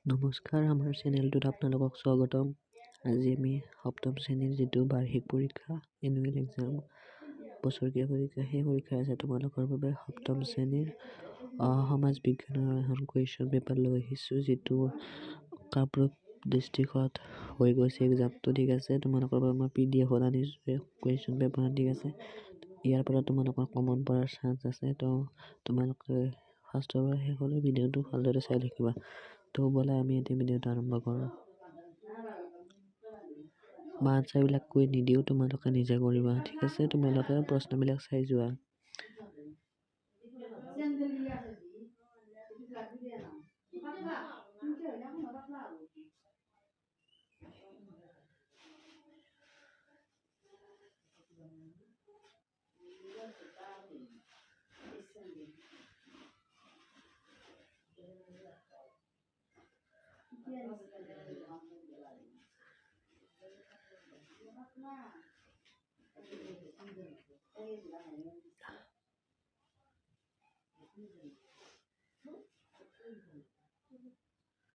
নমস্কাৰ, আমাৰ চেনেলটোত আপোনালোকক স্বাগতম। আজি আমি সপ্তম শ্ৰেণীৰ যিটো বাৰ্ষিক পৰীক্ষা এনুৱেল এক্সাম বছৰেকীয়া পৰীক্ষা সেই পৰীক্ষা আছে তোমালোকৰ বাবে সপ্তম শ্ৰেণীৰ সমাজ বিজ্ঞানৰ এখন কুৱেশ্যন পেপাৰ লৈ আহিছোঁ, যিটো কামৰূপ ডিষ্ট্ৰিক্টত হৈ গৈছে এক্সামটো। ঠিক আছে, তোমালোকৰ বাবে মই PDF আনিছোঁ কুৱেশ্যন পেপাৰ। ঠিক আছে, ইয়াৰ পৰা তোমালোকৰ কমন পৰাৰ চান্স আছে। তো তোমালোকে ফাৰ্ষ্টৰ পৰা শেষলৈ ভিডিঅ'টো ভালদৰে চাই থাকিবা। তো ব'লা আমি এতিয়া ভিডিঅ'টো আৰম্ভ কৰোঁ। মই আনচাৰবিলাক কৈ নিদিওঁ, তোমালোকে নিজে কৰিবা। ঠিক আছে, তোমালোকে প্ৰশ্নবিলাক চাই যোৱা।